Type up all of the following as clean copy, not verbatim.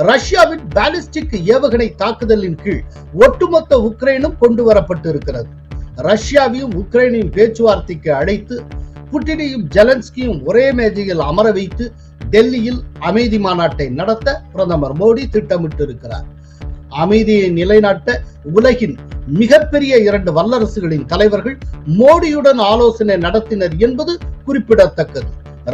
ரஷ்யாவின் பாலிஸ்டிக் ஏவுகணை தாக்குதலின் கீழ் ஒட்டுமொத்த உக்ரைனும் கொண்டு வரப்பட்டிருக்கிறது. ரஷ்யாவையும் உக்ரைனையும் பேச்சுவார்த்தைக்கு அழைத்து புட்டினையும் ஜெலன்ஸ்கியும் ஒரே மேஜையில் அமர வைத்து டெல்லியில் அமைதி மாநாட்டை நடத்த பிரதமர் மோடி திட்டமிட்டிருக்கிறார். அமைதியை நிலைநாட்ட உலகின் மிகப்பெரிய 2 வல்லரசுகளின் தலைவர்கள் மோடியுடன் ஆலோசனை நடத்தினர் என்பது குறிப்பிடத்தக்கது.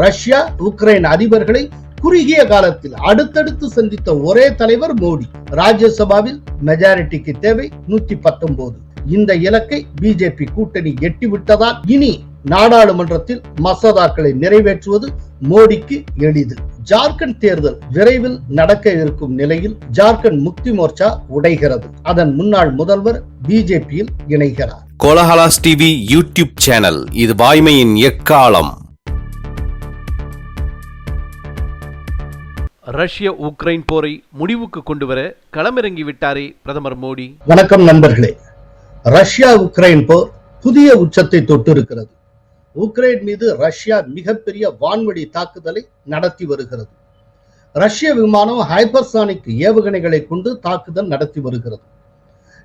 ரஷ்யா உக்ரைன் அதிபர்களை குறுகிய காலத்தில் அடுத்தடுத்து சந்தித்த ஒரே தலைவர் மோடி. ராஜ்யசபாவில் மெஜாரிட்டிக்கு தேவை 119. இந்த இலக்கை பிஜேபி கூட்டணி எட்டிவிட்டதால் இனி நாடாளுமன்றத்தில் மசோதாக்களை நிறைவேற்றுவது மோடிக்கு எளிது. ஜார்க்கண்ட் தேர்தல் விரைவில் நடக்க இருக்கும் நிலையில் ஜார்க்கண்ட் முக்தி மோர்ச்சா உடைகிறது. அதன் முன்னாள் முதல்வர் பிஜேபியில் இணைகிறார். கோலஹலாஸ் டிவி யூடியூப் சேனல், இது வாய்மையின் எக்காலம். ரஷ்ய உக்ரைன் போரை முடிவுக்கு கொண்டு வர களமிறங்கிவிட்டாரே பிரதமர் மோடி. வணக்கம் நண்பர்களே. ரஷ்யா உக்ரைன் போர் புதிய உச்சத்தை தொட்டிருக்கிறது. உக்ரைன் மீது ரஷ்யா மிகப்பெரிய வான்வழி தாக்குதலை நடத்தி வருகிறது. ரஷ்ய விமானம் ஹைப்பர்சானிக் ஏவுகணைகளை கொண்டு தாக்குதல் நடத்தி வருகிறது.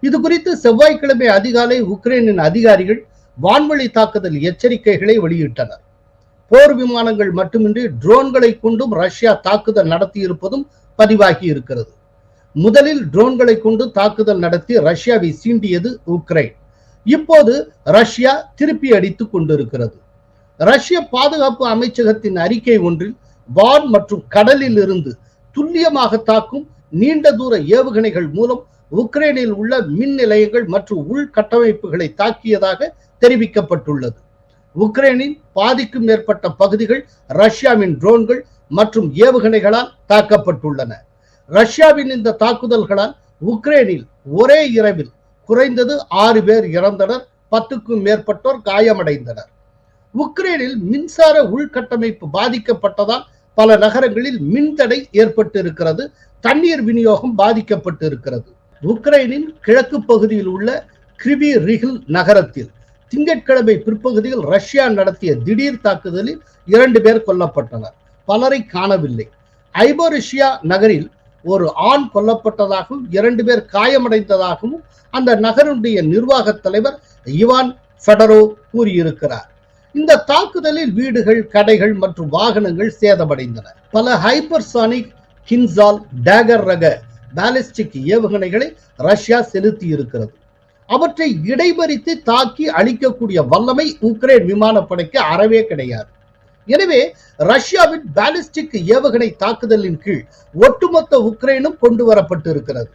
இது குறித்து செவ்வாய்க்கிழமை அதிகாலை உக்ரைனின் அதிகாரிகள் வான்வழி தாக்குதல் எச்சரிக்கைகளை வெளியிட்டனர். போர் விமானங்கள் மட்டுமின்றி ட்ரோன்களை கொண்டும் ரஷ்யா தாக்குதல் நடத்தி இருப்பதும் பதிவாகி இருக்கிறது. முதலில் ட்ரோன்களை கொண்டு தாக்குதல் நடத்தி ரஷ்யாவை சீண்டியது உக்ரைன். இப்போது ரஷ்யா திருப்பி அடித்துக் கொண்டிருக்கிறது. ரஷ்ய பாதுகாப்பு அமைச்சகத்தின் அறிக்கை ஒன்றில் வான் மற்றும் கடலில் இருந்து துல்லியமாக தாக்கும் நீண்ட தூர ஏவுகணைகள் மூலம் உக்ரைனில் உள்ள மின் நிலையங்கள் மற்றும் உள்கட்டமைப்புகளை தாக்கியதாக தெரிவிக்கப்பட்டுள்ளது. உக்ரைனின் பாதிக்கும் மேற்பட்ட பகுதிகள் ரஷ்யாவின் ட்ரோன்கள் மற்றும் ஏவுகணைகளால் தாக்கப்பட்டுள்ளன. ரஷ்யாவின் இந்த தாக்குதல்களால் உக்ரைனில் ஒரே இரவில் குறைந்தது 6 பேர் இறந்தனர், 10க்கும் மேற்பட்டோர் காயமடைந்தனர். உக்ரைனில் மின்சார உள்கட்டமைப்பு பாதிக்கப்பட்டதால் பல நகரங்களில் மின்தடை ஏற்பட்டிருக்கிறது. தண்ணீர் விநியோகம் பாதிக்கப்பட்டிருக்கிறது. உக்ரைனின் கிழக்கு பகுதியில் உள்ள கிரிவி ரிகில் நகரத்தில் திங்கட்கிழமை பிற்பகுதியில் ரஷ்யா நடத்திய திடீர் தாக்குதலில் 2 பேர் கொல்லப்பட்டனர், பலரை காணவில்லை. ஐபோரிஷியா நகரில் ஒரு ஆண் கொல்லப்பட்டதாகவும் 2 பேர் காயமடைந்ததாகவும் அந்த நகருடைய நிர்வாக தலைவர் இவான் ஃபெடரோ கூறியிருக்கிறார். இந்த தாக்குதலில் வீடுகள், கடைகள் மற்றும் வாகனங்கள் சேதமடைந்தன. பல ஹைப்பர்சானிக் கின்சால் டேகர் ரக பாலிஸ்டிக் ஏவுகணைகளை ரஷ்யா செலுத்தி இருக்கிறது. அவற்றை இடைமறித்து தாக்கி அழிக்கக்கூடிய வல்லமை உக்ரைன் விமானப்படைக்கு அறவே கிடையாது. எனவே ரஷ்யாவின் பாலிஸ்டிக் ஏவுகணை தாக்குதலின் கீழ் ஒட்டுமொத்த உக்ரைனும் கொண்டு வரப்பட்டிருக்கிறது.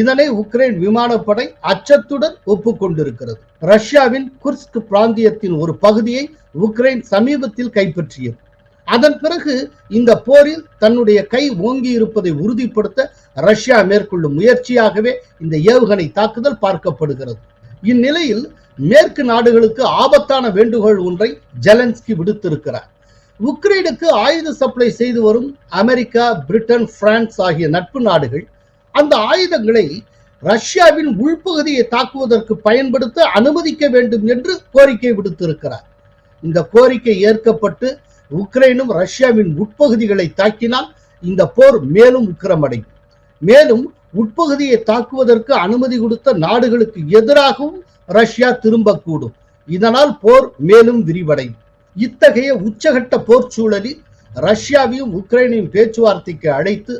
இதனை உக்ரைன் விமானப்படை அச்சத்துடன் ஒப்புக்கொண்டிருக்கிறது. ரஷ்யாவின் குர்ஸ்க் பிராந்தியத்தின் ஒரு பகுதியை உக்ரைன் சமீபத்தில் கைப்பற்றியது. அதன் பிறகு இந்த போரில் தன்னுடைய கை ஓங்கி இருப்பதை உறுதிப்படுத்த ரஷ்யா மேற்கொள்ளும் முயற்சியாகவே இந்த ஏவுகணை தாக்குதல் பார்க்கப்படுகிறது. இந்நிலையில் மேற்கு நாடுகளுக்கு ஆபத்தான வேண்டுகோள் ஒன்றை ஜெலன்ஸ்கி விடுத்திருக்கிறார். உக்ரைனுக்கு ஆயுத சப்ளை செய்து வரும் அமெரிக்கா, பிரிட்டன், பிரான்ஸ் ஆகிய நட்பு நாடுகள் அந்த ஆயுதங்களை ரஷ்யாவின் உள்பகுதியை தாக்குவதற்கு பயன்படுத்த அனுமதிக்க வேண்டும் என்று கோரிக்கை விடுத்திருக்கிறார். இந்த கோரிக்கை ஏற்கப்பட்டு உக்ரைனும் ரஷ்யாவின் உட்பகுதிகளை தாக்கினால் இந்த போர் மேலும் உக்கிரமடையும். மேலும் உட்பகுதியை தாக்குவதற்கு அனுமதி கொடுத்த நாடுகளுக்கு எதிராகவும் ரஷ்யா திரும்பக்கூடும். இதனால் போர் மேலும் விரிவடையும். இத்தகைய உச்சகட்ட போர் சூழலில் ரஷ்யாவையும் உக்ரைனையும் பேச்சுவார்த்தைக்கு அழைத்து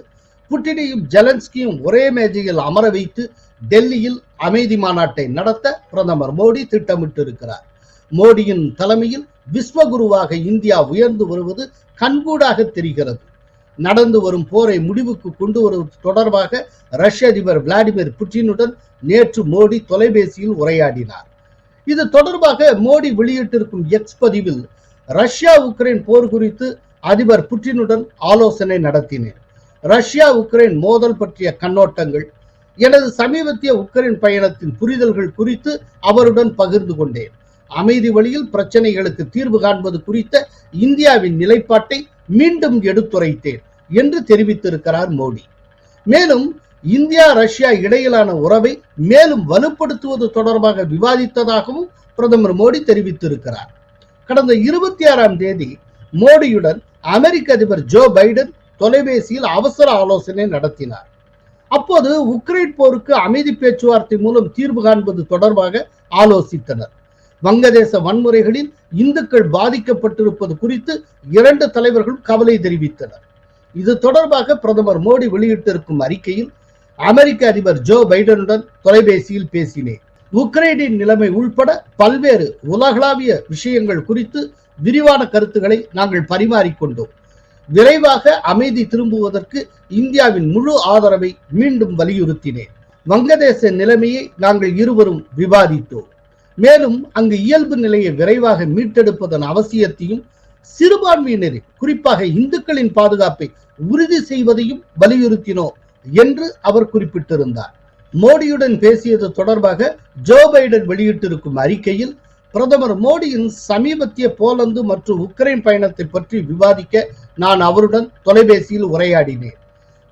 புட்டினையும் ஜெலன்ஸ்கியும் ஒரே மேஜையில் அமர வைத்து டெல்லியில் அமைதி மாநாட்டை நடத்த பிரதமர் மோடி திட்டமிட்டிருக்கிறார். மோடியின் தலைமையில் விஸ்வகுருவாக இந்தியா உயர்ந்து வருவது கண்கூடாக தெரிகிறது. நடந்து வரும் போரை முடிவுக்கு கொண்டு வருவது தொடர்பாக ரஷ்ய அதிபர் விளாடிமிர் புட்டினுடன் நேற்று மோடி தொலைபேசியில் உரையாடினார். இது தொடர்பாக மோடி வெளியிட்டிருக்கும் எக்ஸ் பதிவில் ரஷ்யா உக்ரைன் போர் குறித்து அதிபர் புட்டினுடன் ஆலோசனை நடத்தினேன். ரஷ்யா உக்ரைன் மோதல் பற்றிய கண்ணோட்டங்கள், எனது சமீபத்திய உக்ரைன் பயணத்தின் புரிதல்கள் குறித்து அவருடன் பகிர்ந்து கொண்டேன். அமைதி வழியில் பிரச்சனைகளுக்கு தீர்வு காண்பது குறித்த இந்தியாவின் நிலைப்பாட்டை மீண்டும் எடுத்துரைத்தேன் என்று தெரிவித்திருக்கிறார் மோடி. மேலும் இந்தியா ரஷ்யா இடையிலான உறவை மேலும் வலுப்படுத்துவது தொடர்பாக விவாதித்ததாகவும் பிரதமர் மோடி தெரிவித்திருக்கிறார். கடந்த 26ஆம் தேதி மோடியுடன் அமெரிக்க அதிபர் ஜோ பைடன் தொலைபேசியில் அவசர ஆலோசனை நடத்தினார். அப்போது உக்ரைன் போருக்கு அமைதி பேச்சுவார்த்தை மூலம் தீர்வு காண்பது தொடர்பாக ஆலோசித்தனர். வங்கதேச வன்முறைகளில் இந்துக்கள் பாதிக்கப்பட்டிருப்பது குறித்து இரண்டு தலைவர்களும் கவலை தெரிவித்தனர். இது தொடர்பாக பிரதமர் மோடி வெளியிட்டிருக்கும் அறிக்கையில், அமெரிக்க அதிபர் ஜோ பைடனுடன் தொலைபேசியில் பேசினேன். உக்ரைனின் நிலைமை உள்பட பல்வேறு உலகளாவிய விஷயங்கள் குறித்து விரிவான கருத்துக்களை நாங்கள் பரிமாறிக்கொண்டோம். விரைவாக அமைதி திரும்புவதற்கு இந்தியாவின் முழு ஆதரவை மீண்டும் வலியுறுத்தினேன். வங்கதேச நிலைமையை நாங்கள் இருவரும் விவாதித்தோம். மேலும் அங்கு இயல்பு நிலையை விரைவாக மீட்டெடுப்பதன் அவசியத்தையும், சிறுபான்மையினரின் குறிப்பாக இந்துக்களின் பாதுகாப்பை உறுதி செய்வதையும் வலியுறுத்தினோம் என்று அவர் குறிப்பிட்டிருந்தார். மோடியுடன் பேசியது தொடர்பாக ஜோ பைடன் வெளியிட்டிருக்கும் அறிக்கையில், பிரதமர் மோடியின் சமீபத்திய போலந்து மற்றும் உக்ரைன் பயணத்தை பற்றி விவாதிக்க நான் அவருடன் தொலைபேசியில் உரையாடினேன்.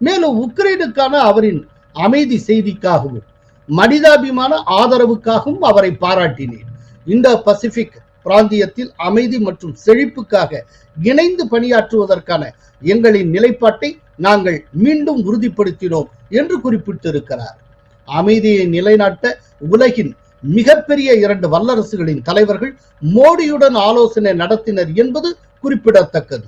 மேலும் உக்ரைனுக்கான அவரின் அமைதி செய்திக்காகவும் மனிதாபிமான ஆதரவுக்காகவும் அவரை பாராட்டினேன். இந்தோ பசிபிக் பிராந்தியத்தில் அமைதி மற்றும் செழிப்புக்காக இணைந்து பணியாற்றுவதற்கான எங்களின் நிலைப்பாட்டை நாங்கள் மீண்டும் உறுதிப்படுத்தினோம் என்று குறிப்பிட்டிருக்கிறார். அமைதியை நிலைநாட்ட உலகின் மிகப்பெரிய இரண்டு வல்லரசுகளின் தலைவர்கள் மோடியுடன் ஆலோசனை நடத்தினர் என்பது குறிப்பிடத்தக்கது.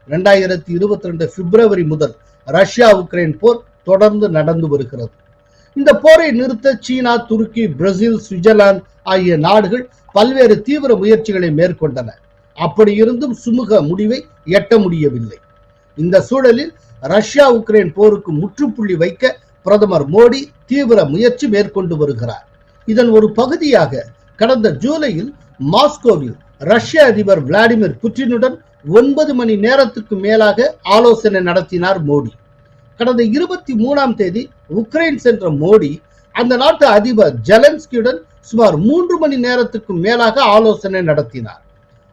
2022 பிப்ரவரி முதல் ரஷ்யா உக்ரைன் போர் தொடர்ந்து நடந்து வருகிறது. இந்த போரை நிறுத்த சீனா, துருக்கி, பிரேசில், சுவிட்சர்லாந்து ஆகிய நாடுகள் பல்வேறு தீவிர முயற்சிகளை மேற்கொண்டன. அப்படி இருந்தும் சுமூக முடிவை எட்ட முடியவில்லை. இந்த சூழலில் ரஷ்யா உக்ரைன் போருக்கு முற்றுப்புள்ளி வைக்க பிரதமர் மோடி தீவிர முயற்சி மேற்கொண்டு வருகிறார். இதன் ஒரு பகுதியாக கடந்த ஜூலையில் மாஸ்கோவில் ரஷ்ய அதிபர் விளாடிமிர் புட்டினுடன் 9 மணி நேரத்துக்கு மேலாக ஆலோசனை நடத்தினார் மோடி. கடந்த 23ஆம் தேதி உக்ரைன் சென்ற மோடி அந்த நாட்டு அதிபர் ஜெலன்ஸ்கியுடன் சுமார் 3 மணி நேரத்துக்கு மேலாக ஆலோசனை நடத்தினார்.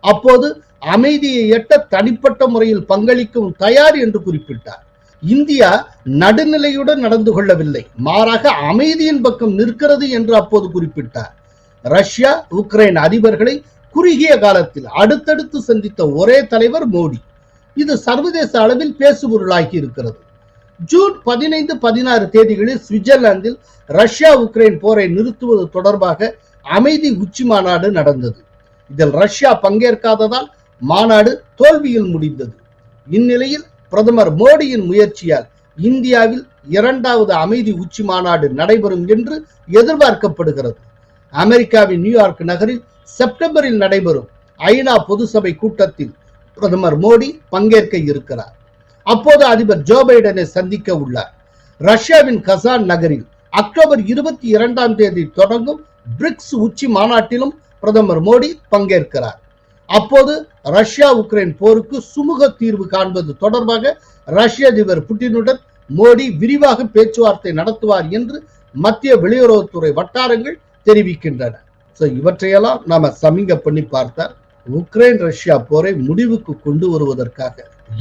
அப்போது அமைதியை எட்ட தனிப்பட்ட முறையில் பங்களிக்கவும் தயார் என்று குறிப்பிட்டார். இந்தியா நடுநிலையுடன் நடந்து கொள்ளவில்லை, மாறாக அமைதியின் பக்கம் நிற்கிறது என்று அப்போது குறிப்பிட்டார். ரஷ்யா உக்ரைன் அதிபர்களை குறுகிய காலத்தில் அடுத்தடுத்து சந்தித்த ஒரே தலைவர் மோடி. இது சர்வதேச அளவில் பேசுபொருளாகி இருக்கிறது. ஜூன் 15, 16 தேதிகளில் சுவிட்சர்லாந்தில் ரஷ்யா உக்ரைன் போரை நிறுத்துவது தொடர்பாக அமைதி உச்சி மாநாடு நடந்தது. இதில் ரஷ்யா பங்கேற்காததால் மாநாடு தோல்வியில் முடிந்தது. இந்நிலையில் பிரதமர் மோடியின் முயற்சியால் இந்தியாவில் 2வது அமைதி உச்சி மாநாடு நடைபெறும் என்று எதிர்பார்க்கப்படுகிறது. அமெரிக்காவின் நியூயார்க் நகரில் செப்டம்பரில் நடைபெறும் ஐநா பொதுசபை கூட்டத்தில் பிரதமர் மோடி பங்கேற்க இருக்கிறார். அப்போது அதிபர் ஜோ பைடனை சந்திக்க உள்ளார். ரஷ்யாவின் கசான் நகரில் அக்டோபர் 22ஆம் தேதி தொடங்கும் பிரிக்ஸ் உச்சி மாநாட்டிலும் பிரதமர் மோடி பங்கேற்கிறார். அப்போது ரஷ்யா உக்ரைன் போருக்கு சுமூக தீர்வு காண்பது தொடர்பாக ரஷ்ய அதிபர் புட்டினுடன் மோடி விரிவாக பேச்சுவார்த்தை நடத்துவார் என்று மத்திய வெளியுறவுத்துறை வட்டாரங்கள் தெரிவிக்கின்றன. இவற்றையெல்லாம் நாம சமிங்க பண்ணி பார்த்தால் உக்ரைன் ரஷ்யா போரை முடிவுக்கு கொண்டு வருவதற்காக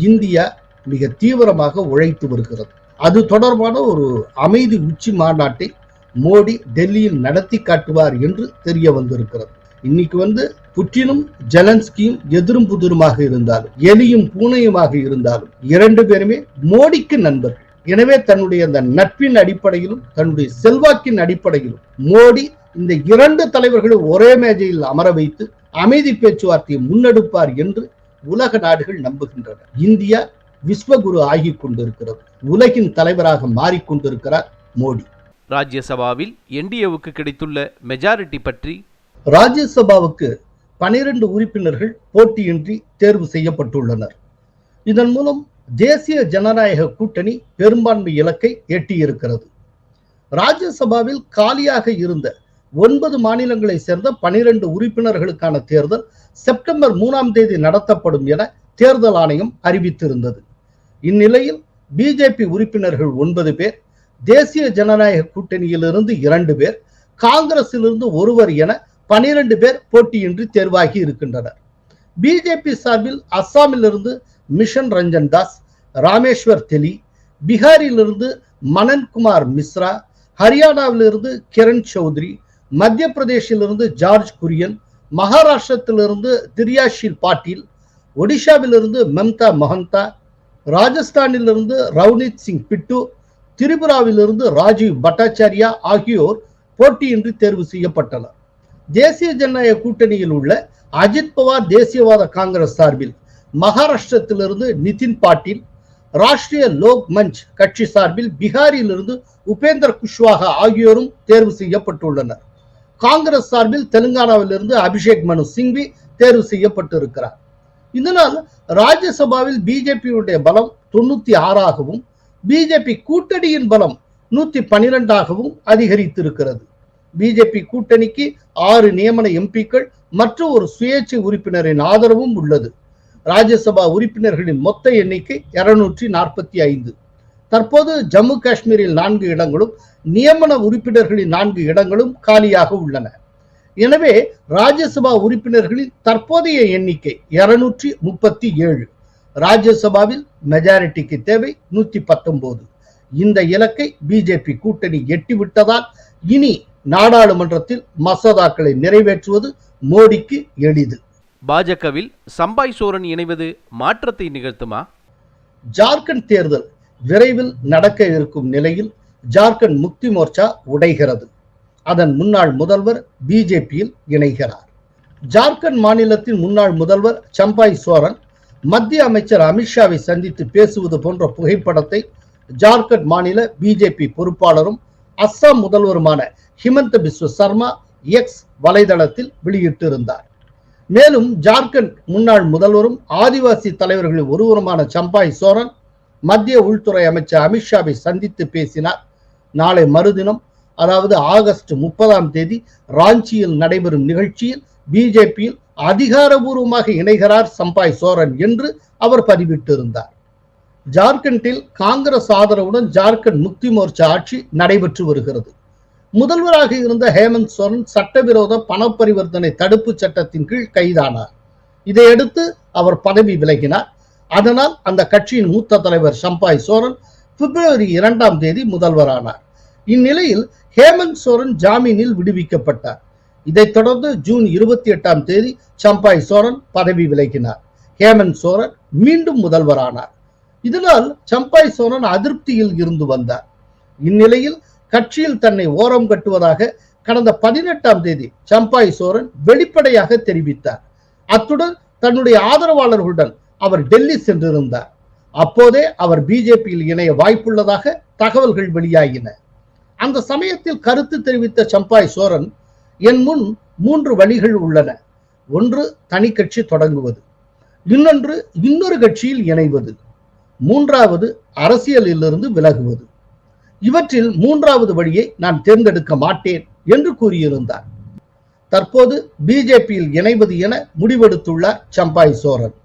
இந்தியா மிக தீவிரமாக உழைத்து வருகிறது. அது தொடர்பான ஒரு அமைதி உச்சி மாநாட்டை மோடி டெல்லியில் நடத்தி காட்டுவார் என்று தெரிய வந்திருக்கிறது. இன்னைக்கு புட்டினும் ஜெலன்ஸ்கியும் எதிரும் புதிருமாக இருந்தாலும், எலியும் பூனையுமாக இருந்தாலும், 2 பேருமே மோடிக்கு நண்பர்கள். எனவே தன்னுடைய அந்த நட்பின் அடிப்படையிலும் தன்னுடைய செல்வாக்கின் அடிப்படையிலும் மோடி இந்த 2 தலைவர்களும் ஒரே மேஜையில் அமர வைத்து அமைதி பேச்சுவார்த்தையை முன்னெடுப்பார் என்று உலக நாடுகள் நம்புகின்றன. இந்தியா விஸ்வகுரு ஆகி கொண்டிருக்கிறது. உலகின் தலைவராக மாறிக்கொண்டிருக்கிறார் மோடி. ராஜ்யசபாவில் என்டிஏவுக்கு கிடைத்துள்ள மெஜாரிட்டி பற்றி, ராஜ்யசபாவுக்கு 12 உறுப்பினர்கள் போட்டியின்றி தேர்வு செய்யப்பட்டுள்ளனர். இதன் மூலம் தேசிய ஜனநாயக கூட்டணி பெரும்பான்மை இலக்கை எட்டியிருக்கிறது. ராஜ்யசபாவில் காலியாக இருந்த 9 மாநிலங்களை சேர்ந்த 12 உறுப்பினர்களுக்கான தேர்தல் செப்டம்பர் 3ஆம் தேதி நடத்தப்படும் என தேர்தல் ஆணையம் அறிவித்திருந்தது. இந்நிலையில் பிஜேபி உறுப்பினர்கள் 9 பேர், தேசிய ஜனநாயக கூட்டணியிலிருந்து 2 பேர், காங்கிரசிலிருந்து 1 என 12 பேர் போட்டியின்றி தேர்வாகி இருக்கின்றனர். பிஜேபி சார்பில் அஸ்ஸாமிலிருந்து மிஷன் ரஞ்சன் தாஸ், ராமேஸ்வர் தெலி, பீகாரிலிருந்து மனன்குமார் மிஸ்ரா, ஹரியானாவிலிருந்து கிரண் சௌத்ரி, மத்திய பிரதேசிலிருந்து ஜார்ஜ் குரியன், மகாராஷ்டிரத்திலிருந்து திரியாஷில் பாட்டீல், ஒடிஷாவிலிருந்து மம்தா மொஹந்தா, ராஜஸ்தானிலிருந்து ரவ்னீத் சிங் பிட்டு, திரிபுராவிலிருந்து ராஜீவ் பட்டாச்சாரியா ஆகியோர் போட்டியின்றி தேர்வு செய்யப்பட்டனர். தேசிய ஜனநாயக கூட்டணியில் உள்ள அஜித் பவார் தேசியவாத காங்கிரஸ் சார்பில் மகாராஷ்டிரத்திலிருந்து நிதின் பாட்டீல், ராஷ்டிரிய லோக் மஞ்ச் கட்சி சார்பில் பீகாரிலிருந்து உபேந்திர குஷ்வாகா ஆகியோரும் தேர்வு செய்யப்பட்டுள்ளனர். காங்கிரஸ் சார்பில் தெலுங்கானாவிலிருந்து அபிஷேக் மனு சிங்வி தேர்வு செய்யப்பட்டிருக்கிறார். இதனால் ராஜ்யசபாவில் பிஜேபியுடைய பலம் 96ஆகவும் பிஜேபி கூட்டணியின் பலம் 112ஆகவும் அதிகரித்திருக்கிறது. பிஜேபி கூட்டணிக்கு 6 நியமன எம்பிக்கள் மற்றும் ஒரு சுயேட்சை உறுப்பினரின் ஆதரவும் உள்ளது. ராஜ்யசபா உறுப்பினர்களின் மொத்த எண்ணிக்கை 245. தற்போது ஜம்மு காஷ்மீரில் 4 இடங்களும் நியமன உறுப்பினர்களின் 4 இடங்களும் காலியாக உள்ளன. எனவே ராஜ்யசபா உறுப்பினர்களின் தற்போதைய எண்ணிக்கை 237. ராஜ்யசபாவில் மெஜாரிட்டிக்கு தேவை 119. இந்த இலக்கை பிஜேபி கூட்டணி எட்டிவிட்டதால் இனி நாடாளுமன்றத்தில் மசோதாக்களை நிறைவேற்றுவது மோடிக்கு எளிது. பாஜகவில் சம்பாய் சோரன் இணைவது மாற்றத்தை நிகழ்த்துமா? ஜார்க்கண்ட் தேர்தல் விரைவில் நடக்க இருக்கும் நிலையில் ஜார்க்கண்ட் முக்தி மோர்ச்சா உடைகிறது. அதன் முன்னாள் முதல்வர் பிஜேபியில் இணைகிறார். ஜார்க்கண்ட் மாநிலத்தின் முன்னாள் முதல்வர் சம்பாய் சோரன் மத்திய அமைச்சர் அமித்ஷாவை சந்தித்து பேசுவது போன்ற புகைப்படத்தை ஜார்க்கண்ட் மாநில பிஜேபி பொறுப்பாளரும் அஸ்ஸாம் முதல்வருமான ஹிமந்த பிஸ்வ சர்மா எக்ஸ் வலைதளத்தில் வெளியிட்டிருந்தார். மேலும் ஜார்க்கண்ட் முன்னாள் முதல்வரும் ஆதிவாசி தலைவர்களில் ஒருவருமான சம்பாய் சோரன் மத்திய உள்துறை அமைச்சர் அமித்ஷாவை சந்தித்து பேசினார். நாளை மறுதினம், அதாவது ஆகஸ்ட் 30ஆம் தேதி ராஞ்சியில் நடைபெறும் நிகழ்ச்சியில் பிஜேபியில் அதிகாரபூர்வமாக இணைகிறார் சம்பாய் சோரன் என்று அவர் பதிவிட்டிருந்தார். ஜார்க்கண்டில் காங்கிரஸ் ஆதரவுடன் ஜார்க்கண்ட் முக்தி மோர்ச்சா ஆட்சி நடைபெற்று வருகிறது. முதல்வராக இருந்த ஹேமந்த் சோரன் சட்டவிரோத பண பரிவர்த்தனை தடுப்பு சட்டத்தின் கீழ் கைதானார். இதையடுத்து அவர் பதவி விலகினார். அதனால் அந்த கட்சியின் மூத்த தலைவர் சம்பாய் சோரன் பிப்ரவரி 2ஆம் தேதி முதல்வரானார். இந்நிலையில் ஹேமந்த் சோரன் ஜாமீனில் விடுவிக்கப்பட்டார். இதைத் தொடர்ந்து ஜூன் 28ஆம் தேதி சம்பாய் சோரன் பதவி விலகினார். ஹேமந்த் சோரன் மீண்டும் முதல்வரானார். இதனால் சம்பாய் சோரன் அதிருப்தியில் இருந்து வந்தார். இந்நிலையில் கட்சியில் தன்னை ஓரம் கட்டுவதாக கடந்த 18ஆம் தேதி சம்பாய் சோரன் வெளிப்படையாக தெரிவித்தார். அத்துடன் தன்னுடைய ஆதரவாளர்களுடன் அவர் டெல்லி சென்றிருந்தார். அப்போதே அவர் பிஜேபியில் இணைய வாய்ப்புள்ளதாக தகவல்கள் வெளியாகின. அந்த சமயத்தில் கருத்து தெரிவித்த சம்பாய் சோரன், என் முன் 3 வழிகள் உள்ளன. ஒன்று, தனி கட்சி தொடங்குவது. இன்னொரு கட்சியில் இணைவது. 3வது, அரசியலில் இருந்து விலகுவது. இவற்றில் 3வது வழியை நான் தேர்ந்தெடுக்க மாட்டேன் என்று கூறியிருந்தார். தற்போது பிஜேபியில் இணைவது என முடிவெடுத்துள்ளார் சம்பாய் சோரன்.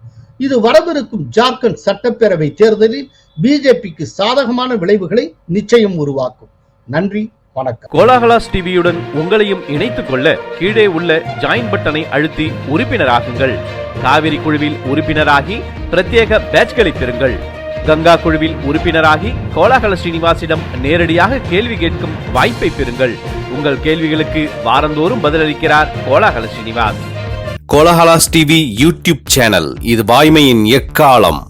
இது வரவிருக்கும் ஜார்க்கண்ட் சட்டப்பேரவை தேர்தலில் பிஜேபிக்கு சாதகமான விளைவுகளை நிச்சயம் உருவாக்கும். நன்றி, வணக்கம். கோலாகலாஸ் டிவியுடன் உங்களையும் இணைத்துக் கொள்ள கீழே உள்ள ஜாயின் பட்டனை அழுத்தி உறுப்பினராகுங்கள். காவிரி குழுவில் உறுப்பினராகி பிரத்யேக பேட்ச்களை பெறுங்கள். கங்கா குழுவில் உறுப்பினராகி கோலாகல ஸ்ரீனிவாசிடம் நேரடியாக கேள்வி கேட்கும் வாய்ப்பை பெறுங்கள். உங்கள் கேள்விகளுக்கு வாரந்தோறும் பதிலளிக்கிறார் Kolahala Srinivas. Kolahalas TV YouTube channel, இது வாய்மையின் எக்காலம்.